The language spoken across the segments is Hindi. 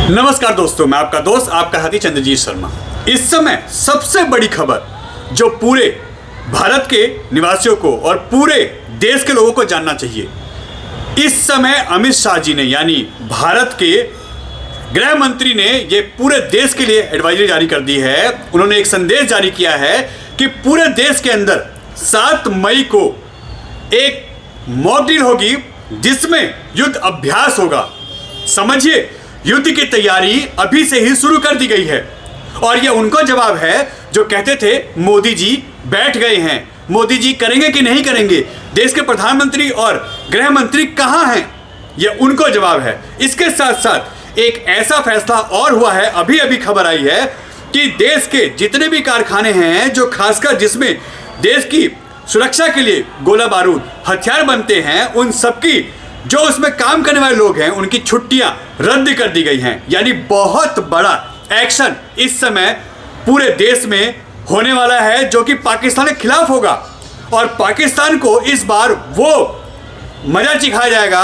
नमस्कार दोस्तों, मैं आपका दोस्त आपका हाथी चंद्रजीत शर्मा। इस समय सबसे बड़ी खबर जो पूरे भारत के निवासियों को और पूरे देश के लोगों को जानना चाहिए, इस समय अमित शाह जी ने यानी भारत के गृह मंत्री ने ये पूरे देश के लिए एडवाइजरी जारी कर दी है। उन्होंने एक संदेश जारी किया है कि पूरे देश के अंदर 7 मई को एक मॉक ड्रिल होगी जिसमें युद्ध अभ्यास होगा। समझिए, युद्ध की तैयारी अभी से ही शुरू कर दी गई है। और ये उनको जवाब है जो कहते थे मोदी जी बैठ गए हैं, मोदी जी करेंगे कि नहीं करेंगे, देश के प्रधानमंत्री और गृह मंत्री कहाँ हैं, ये उनको जवाब है। इसके साथ साथ एक ऐसा फैसला और हुआ है, अभी अभी खबर आई है कि देश के जितने भी कारखाने हैं जो खासकर जिसमें देश की सुरक्षा के लिए गोला बारूद हथियार बनते हैं, उन सबकी जो उसमें काम करने वाले लोग हैं उनकी छुट्टियां रद्द कर दी गई हैं। यानी बहुत बड़ा एक्शन इस समय पूरे देश में होने वाला है जो कि पाकिस्तान के खिलाफ होगा। और पाकिस्तान को इस बार वो मजा चिखाया जाएगा,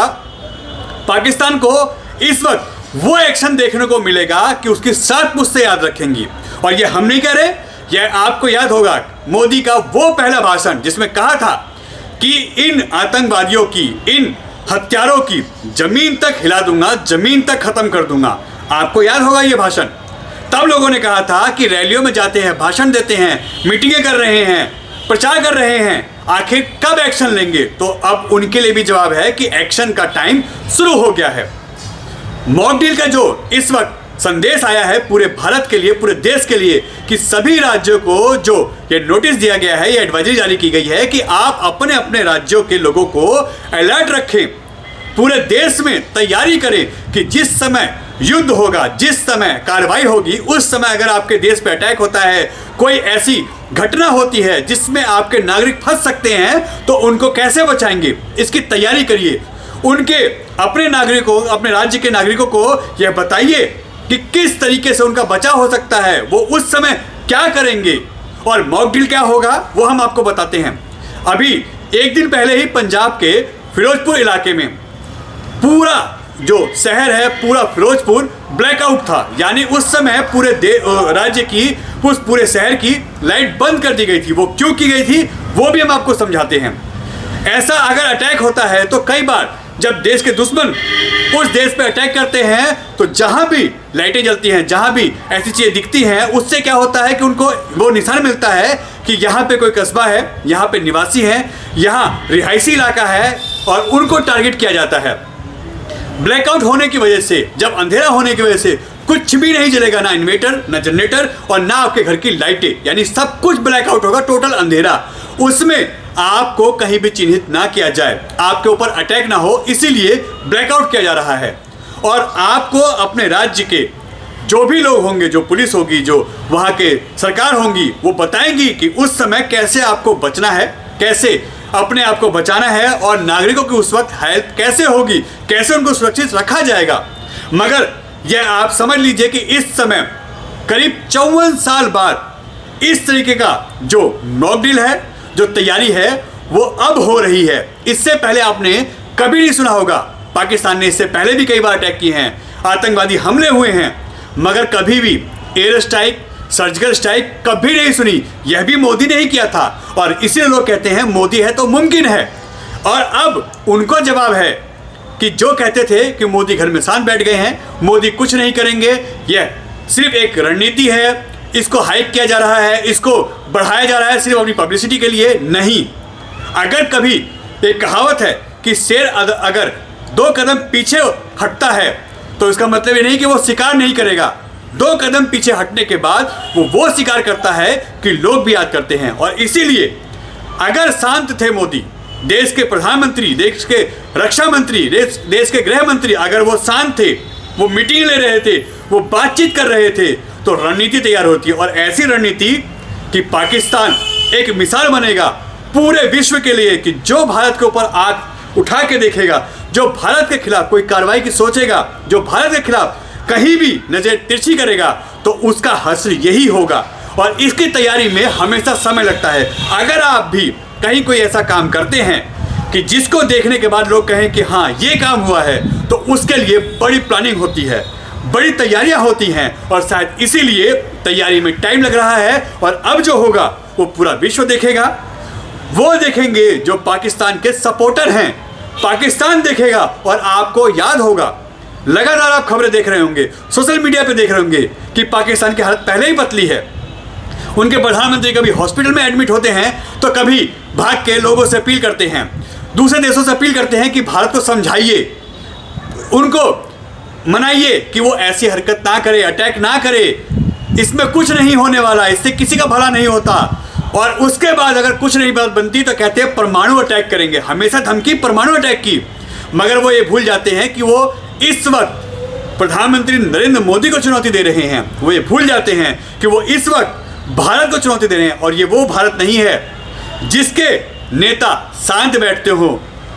पाकिस्तान को इस वक्त वो एक्शन देखने को मिलेगा कि उसकी 7 पुश्तें याद रखेंगी। और ये हम नहीं कह रहे, यह आपको याद होगा मोदी का वो पहला भाषण जिसमें कहा था कि इन आतंकवादियों की, इन हत्यारों की जमीन तक हिला दूंगा, जमीन तक खत्म कर दूंगा। आपको याद होगा ये भाषण। तब लोगों ने कहा था कि रैलियों में जाते हैं, भाषण देते हैं, मीटिंगें कर रहे हैं, प्रचार कर रहे हैं, आखिर कब एक्शन लेंगे। तो अब उनके लिए भी जवाब है कि एक्शन का टाइम शुरू हो गया है। मॉक ड्रिल का जो इस वक्त संदेश आया है पूरे भारत के लिए, पूरे देश के लिए, कि सभी राज्यों को जो ये नोटिस दिया गया है, ये एडवाइजरी जारी की गई है कि आप अपने अपने राज्यों के लोगों को अलर्ट रखें, पूरे देश में तैयारी करें कि जिस समय युद्ध होगा, जिस समय कार्रवाई होगी, उस समय अगर आपके देश पे अटैक होता है, कोई ऐसी घटना होती है जिसमें आपके नागरिक फंस सकते हैं, तो उनको कैसे बचाएंगे, इसकी तैयारी करिए। उनके अपने नागरिकों, अपने राज्य के नागरिकों को यह बताइए कि किस तरीके से उनका बचाव हो सकता है, वो उस समय क्या करेंगे और मॉक ड्रिल क्या होगा वो हम आपको बताते हैं। अभी एक दिन पहले ही पंजाब के फिरोजपुर इलाके में पूरा जो शहर है, पूरा फिरोजपुर ब्लैकआउट था। यानी उस समय पूरे राज्य की, उस पूरे शहर की लाइट बंद कर दी गई थी। वो क्यों की गई थी वो भी हम आपको समझाते हैं। ऐसा अगर अटैक होता है तो कई बार जब देश के दुश्मन उस देश पे अटैक करते हैं तो जहां भी लाइटें जलती हैं, जहां भी ऐसी चीज़ें दिखती हैं, उससे क्या होता है कि उनको वो निशान मिलता है कि यहाँ पे कोई कस्बा है, यहाँ पे निवासी हैं, यहाँ रिहायशी इलाका है, और उनको टारगेट किया जाता है। ब्लैकआउट होने की वजह से, जब अंधेरा होने की वजह से कुछ भी नहीं जलेगा, ना इन्वर्टर, ना जनरेटर और ना आपके घर की लाइटें, यानी सब कुछ ब्लैकआउट होगा, टोटल अंधेरा। उसमें आपको कहीं भी चिन्हित ना किया जाए, आपके ऊपर अटैक ना हो, इसीलिए ब्लैकआउट किया जा रहा है। और आपको अपने राज्य के जो भी लोग होंगे, जो पुलिस होगी, जो वहाँ के सरकार होंगी, वो बताएंगी कि उस समय कैसे आपको बचना है, कैसे अपने आप को बचाना है और नागरिकों की उस वक्त हेल्प कैसे होगी, कैसे उनको सुरक्षित रखा जाएगा। मगर यह आप समझ लीजिए कि इस समय करीब 54 साल बाद इस तरीके का जो मॉक ड्रिल है, जो तैयारी है, वो अब हो रही है। इससे पहले आपने कभी नहीं सुना होगा। पाकिस्तान ने इससे पहले भी कई बार अटैक किए हैं, आतंकवादी हमले हुए हैं, मगर कभी भी एयर स्ट्राइक, सर्जिकल स्ट्राइक कभी नहीं सुनी। यह भी मोदी ने ही किया था और इसीलिए लोग कहते हैं मोदी है तो मुमकिन है। और अब उनको जवाब है कि जो कहते थे कि मोदी घर में शांत बैठ गए हैं, मोदी कुछ नहीं करेंगे, यह सिर्फ एक रणनीति है, इसको हाइक किया जा रहा है, इसको बढ़ाया जा रहा है सिर्फ अपनी पब्लिसिटी के लिए। नहीं, अगर कभी एक कहावत है कि शेर अगर 2 कदम पीछे हटता है तो इसका मतलब ये नहीं कि वो शिकार नहीं करेगा। 2 कदम पीछे हटने के बाद वो शिकार करता है कि लोग भी याद करते हैं। और इसीलिए अगर शांत थे मोदी, देश के प्रधानमंत्री, देश के रक्षा मंत्री, देश के गृह मंत्री, अगर वो शांत थे, वो मीटिंग ले रहे थे, वो बातचीत कर रहे थे, तो रणनीति तैयार होती है। और ऐसी रणनीति कि पाकिस्तान एक मिसाल बनेगा पूरे विश्व के लिए कि जो भारत के ऊपर आंख उठा के देखेगा, जो भारत के खिलाफ कोई कार्रवाई की सोचेगा, जो भारत के खिलाफ कहीं भी नजर तिरछी करेगा, तो उसका हश्र यही होगा। और इसकी तैयारी में हमेशा समय लगता है। अगर आप भी कहीं कोई ऐसा काम करते हैं कि जिसको देखने के बाद लोग कहें कि हाँ ये काम हुआ है, तो उसके लिए बड़ी प्लानिंग होती है, बड़ी तैयारियां होती हैं और शायद इसीलिए तैयारी में टाइम लग रहा है। और अब जो होगा वो पूरा विश्व देखेगा। वो देखेंगे जो पाकिस्तान के सपोर्टर हैं, पाकिस्तान देखेगा। और आपको याद होगा, लगातार आप खबरें देख रहे होंगे, सोशल मीडिया पे देख रहे होंगे कि पाकिस्तान की हालत पहले ही पतली है। उनके प्रधानमंत्री कभी हॉस्पिटल में एडमिट होते हैं तो कभी भाग के लोगों से अपील करते हैं, दूसरे देशों से अपील करते हैं कि भारत को समझाइए, उनको मनाइए कि वो ऐसी हरकत ना करे, अटैक ना करे, इसमें कुछ नहीं होने वाला, इससे किसी का भला नहीं होता। और उसके बाद अगर कुछ नहीं बात बनती तो कहते हैं परमाणु अटैक करेंगे। हमेशा धमकी परमाणु अटैक की, मगर वो ये भूल जाते हैं कि वो इस वक्त प्रधानमंत्री नरेंद्र मोदी को चुनौती दे रहे हैं। वो ये भूल जाते हैं कि वो इस वक्त भारत को चुनौती दे रहे हैं। और ये वो भारत नहीं है जिसके नेता शांत बैठते हो,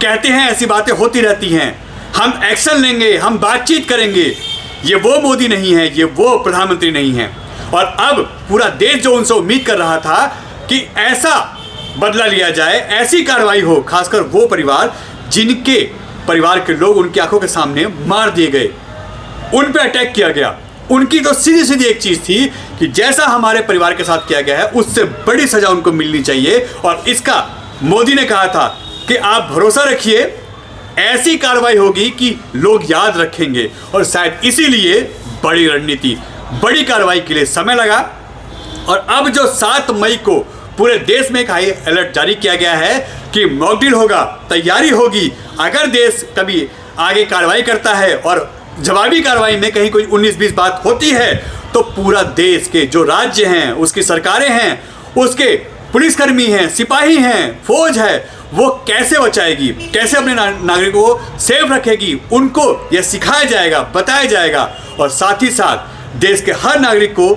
कहते हैं ऐसी बातें होती रहती हैं, हम एक्शन लेंगे, हम बातचीत करेंगे। ये वो मोदी नहीं है, ये वो प्रधानमंत्री नहीं है। और अब पूरा देश जो उनसे उम्मीद कर रहा था कि ऐसा बदला लिया जाए, ऐसी कार्रवाई हो, खासकर वो परिवार जिनके परिवार के लोग उनकी आंखों के सामने मार दिए गए, उन पे अटैक किया गया। उनकी तो सीधी सीधी एक चीज थी कि जैसा हमारे परिवार के साथ किया गया है उससे बड़ी सजा उनको मिलनी चाहिए। और इसका मोदी ने कहा था कि आप भरोसा रखिए, ऐसी कार्रवाई होगी कि लोग याद रखेंगे। और शायद इसीलिए बड़ी रणनीति, बड़ी कार्रवाई के लिए समय लगा। और अब जो 7 मई को पूरे देश में एक हाई अलर्ट जारी किया गया है कि मॉकड्रिल होगा, तैयारी होगी। अगर देश कभी आगे कार्रवाई करता है और जवाबी कार्रवाई में कहीं कोई 19-20 बात होती है तो पूरा देश के जो राज्य हैं, उसकी सरकारें हैं, उसके पुलिसकर्मी हैं, सिपाही हैं, फौज है, वो कैसे बचाएगी, कैसे अपने नागरिकों को सेफ रखेगी, उनको यह सिखाया जाएगा, बताया जाएगा। और साथ ही साथ देश के हर नागरिक को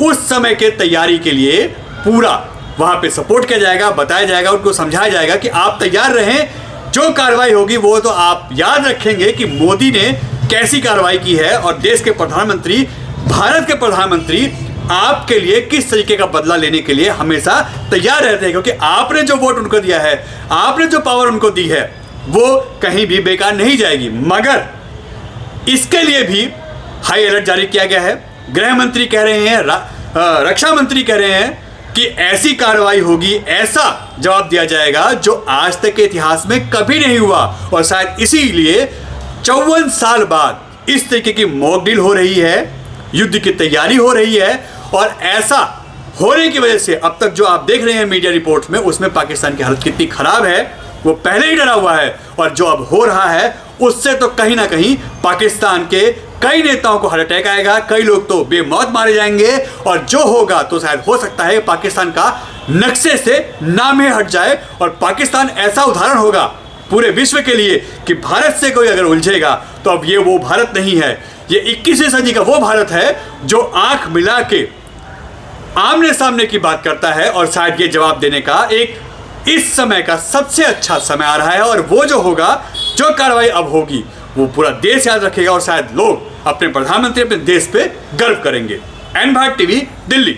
उस समय के तैयारी के लिए पूरा वहाँ पे सपोर्ट किया जाएगा, बताया जाएगा, उनको समझाया जाएगा कि आप तैयार रहें, जो कार्रवाई होगी वो तो आप याद रखेंगे कि मोदी ने कैसी कार्रवाई की है। और देश के प्रधानमंत्री, भारत के प्रधानमंत्री आपके लिए किस तरीके का बदला लेने के लिए हमेशा तैयार रहते हैं, क्योंकि आपने जो वोट उनको दिया है, आपने जो पावर उनको दी है, वो कहीं भी बेकार नहीं जाएगी। मगर इसके लिए भी हाई अलर्ट जारी किया गया है। गृह मंत्री कह रहे हैं, रक्षा मंत्री कह रहे हैं कि ऐसी कार्रवाई होगी, ऐसा जवाब दिया जाएगा जो आज तक के इतिहास में कभी नहीं हुआ। और शायद इसीलिए 54 साल बाद इस तरीके की मॉकड्रिल हो रही है, युद्ध की तैयारी हो रही है। और ऐसा होने की वजह से अब तक जो आप देख रहे हैं मीडिया रिपोर्ट्स में, उसमें पाकिस्तान की हालत कितनी खराब है वो पहले ही डरा हुआ है। और जो अब हो रहा है उससे तो कहीं ना कहीं पाकिस्तान के कई नेताओं को हार्ट अटैक आएगा, कई लोग तो बेमौत मारे जाएंगे। और जो होगा तो शायद हो सकता है पाकिस्तान का नक्शे से नाम ही हट जाए। और पाकिस्तान ऐसा उदाहरण होगा पूरे विश्व के लिए कि भारत से कोई अगर उलझेगा तो अब ये वो भारत नहीं है, ये 21वीं सदी का वो भारत है जो आंख मिला के आमने सामने की बात करता है। और शायद ये जवाब देने का एक इस समय का सबसे अच्छा समय आ रहा है। और वो जो होगा, जो कार्रवाई अब होगी, वो पूरा देश याद रखेगा और शायद लोग अपने प्रधानमंत्री, अपने देश पे गर्व करेंगे। एन भारत टीवी, दिल्ली।